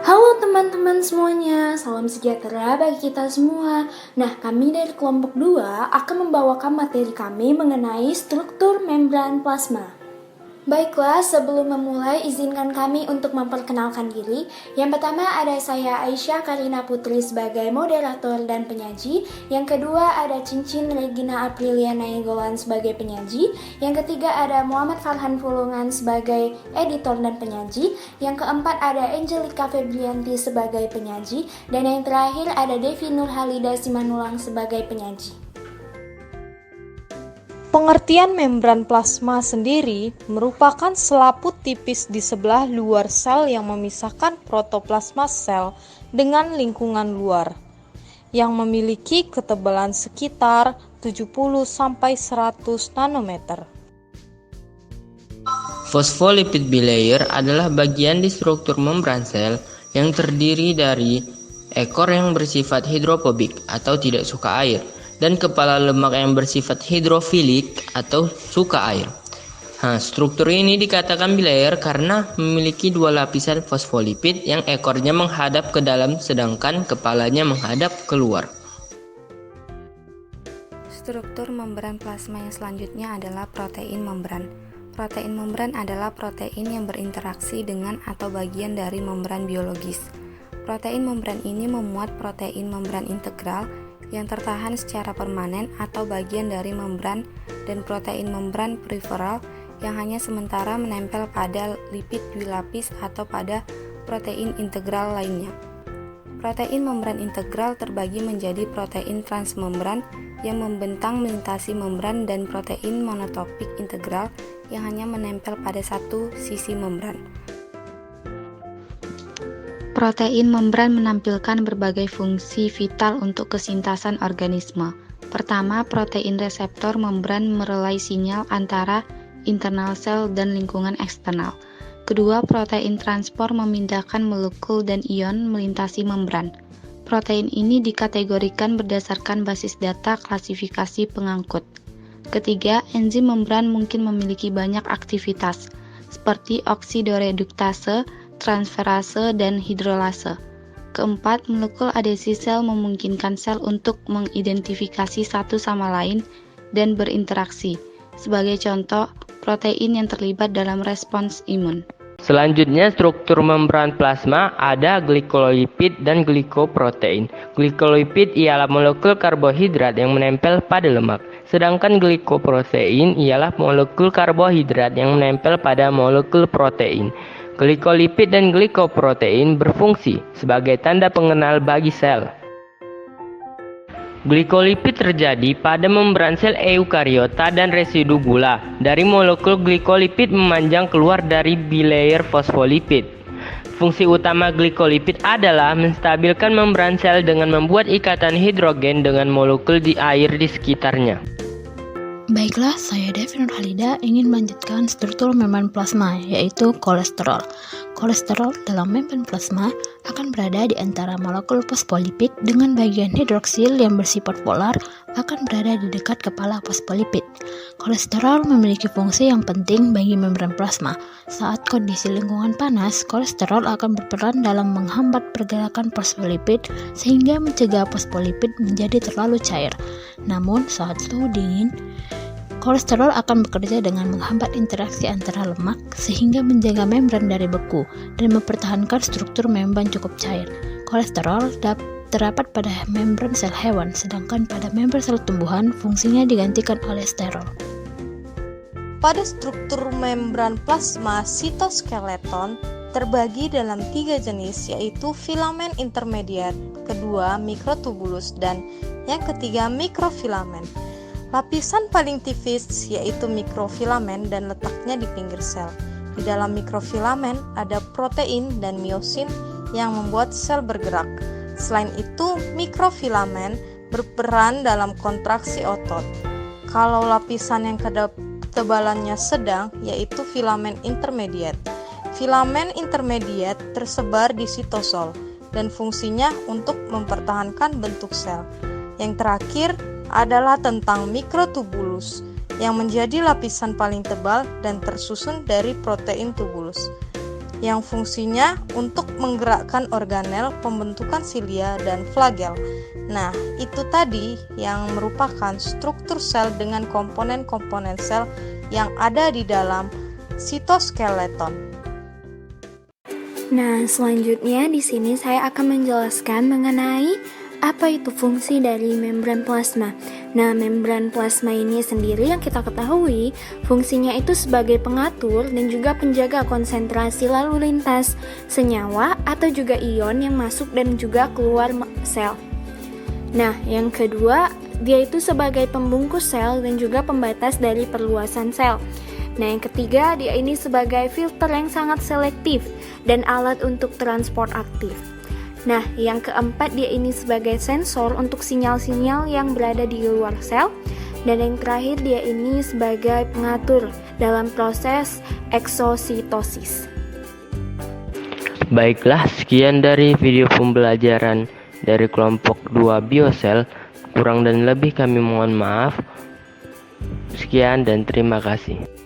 Halo teman-teman semuanya, salam sejahtera bagi kita semua. Nah, kami dari kelompok 2 akan membawakan materi kami mengenai struktur membran plasma. Baiklah, sebelum memulai, izinkan kami untuk memperkenalkan diri. Yang pertama ada saya Aisyah Karina Putri sebagai moderator dan penyaji. Yang kedua ada Cincin Regina Aprilia Nainggolan sebagai penyaji. Yang ketiga ada Muhammad Farhan Pulungan sebagai editor dan penyaji. Yang keempat ada Angelika Febrianti sebagai penyaji. Dan yang terakhir ada Devi Nurhalida Simanulang sebagai penyaji. Pengertian membran plasma sendiri merupakan selaput tipis di sebelah luar sel yang memisahkan protoplasma sel dengan lingkungan luar, yang memiliki ketebalan sekitar 70-100 nanometer. Phospholipid bilayer adalah bagian di struktur membran sel yang terdiri dari ekor yang bersifat hidrofobik atau tidak suka air, dan kepala lemak yang bersifat hidrofilik atau suka air. Struktur ini dikatakan bilayer karena memiliki dua lapisan fosfolipid yang ekornya menghadap ke dalam sedangkan kepalanya menghadap keluar. Struktur membran plasma yang selanjutnya adalah protein membran. Protein membran adalah protein yang berinteraksi dengan atau bagian dari membran biologis. Protein membran ini memuat protein membran integral yang tertahan secara permanen atau bagian dari membran dan protein membran periferal yang hanya sementara menempel pada lipid dwilapis atau pada protein integral lainnya. Protein membran integral terbagi menjadi protein transmembran yang membentang melintasi membran dan protein monotopik integral yang hanya menempel pada satu sisi membran. Protein membran menampilkan berbagai fungsi vital untuk kesintasan organisme. Pertama, protein reseptor membran merelai sinyal antara internal sel dan lingkungan eksternal. Kedua, protein transport memindahkan molekul dan ion melintasi membran. Protein ini dikategorikan berdasarkan basis data klasifikasi pengangkut. Ketiga, enzim membran mungkin memiliki banyak aktivitas, seperti oksidoreduktase, transferase, dan hidrolase. Keempat, molekul adesi sel memungkinkan sel untuk mengidentifikasi satu sama lain dan berinteraksi. Sebagai contoh, protein yang terlibat dalam respons imun. Selanjutnya, struktur membran plasma ada glikolipid dan glikoprotein. Glikolipid ialah molekul karbohidrat yang menempel pada lemak, sedangkan glikoprotein ialah molekul karbohidrat yang menempel pada molekul protein. Glikolipid dan glikoprotein berfungsi sebagai tanda pengenal bagi sel. Glikolipid terjadi pada membran sel eukariota dan residu gula dari molekul glikolipid memanjang keluar dari bilayer fosfolipid. Fungsi utama glikolipid adalah menstabilkan membran sel dengan membuat ikatan hidrogen dengan molekul di air di sekitarnya. Baiklah, saya Devi Nurhalida ingin melanjutkan struktur membran plasma, yaitu kolesterol. Kolesterol dalam membran plasma akan berada di antara molekul fosfolipid dengan bagian hidroksil yang bersifat polar akan berada di dekat kepala fosfolipid. Kolesterol memiliki fungsi yang penting bagi membran plasma. Saat kondisi lingkungan panas, kolesterol akan berperan dalam menghambat pergerakan fosfolipid sehingga mencegah fosfolipid menjadi terlalu cair. Namun, saat suhu dingin, kolesterol akan bekerja dengan menghambat interaksi antara lemak sehingga menjaga membran dari beku dan mempertahankan struktur membran cukup cair. Kolesterol terdapat pada membran sel hewan, sedangkan pada membran sel tumbuhan fungsinya digantikan oleh sterol. Pada struktur membran plasma, sitoskeleton terbagi dalam 3 jenis, yaitu filamen intermediat, kedua mikrotubulus, dan yang ketiga mikrofilamen. Lapisan paling tipis yaitu mikrofilamen dan letaknya di pinggir sel. Di dalam mikrofilamen ada protein dan miosin yang membuat sel bergerak. Selain itu, mikrofilamen berperan dalam kontraksi otot. Kalau lapisan yang ketebalannya sedang yaitu filamen intermediat. Filamen intermediat tersebar di sitosol dan fungsinya untuk mempertahankan bentuk sel. Yang terakhir adalah tentang mikrotubulus yang menjadi lapisan paling tebal dan tersusun dari protein tubulus. yang fungsinya untuk menggerakkan organel, pembentukan silia, dan flagel. Nah, itu tadi yang merupakan struktur sel dengan komponen-komponen sel yang ada di dalam sitoskeleton. Nah, selanjutnya di sini saya akan menjelaskan mengenai apa itu fungsi dari membran plasma. Nah, membran plasma ini sendiri yang kita ketahui, fungsinya itu sebagai pengatur dan juga penjaga konsentrasi lalu lintas senyawa atau juga ion yang masuk dan juga keluar sel. Nah, yang kedua, dia itu sebagai pembungkus sel dan juga pembatas dari perluasan sel. Nah, yang ketiga, dia ini sebagai filter yang sangat selektif dan alat untuk transport aktif. Nah, yang keempat, dia ini sebagai sensor untuk sinyal-sinyal yang berada di luar sel. Dan yang terakhir, dia ini sebagai pengatur dalam proses eksositosis. Baiklah, sekian dari video pembelajaran dari kelompok 2 biosel. Kurang dan lebih kami mohon maaf. Sekian dan terima kasih.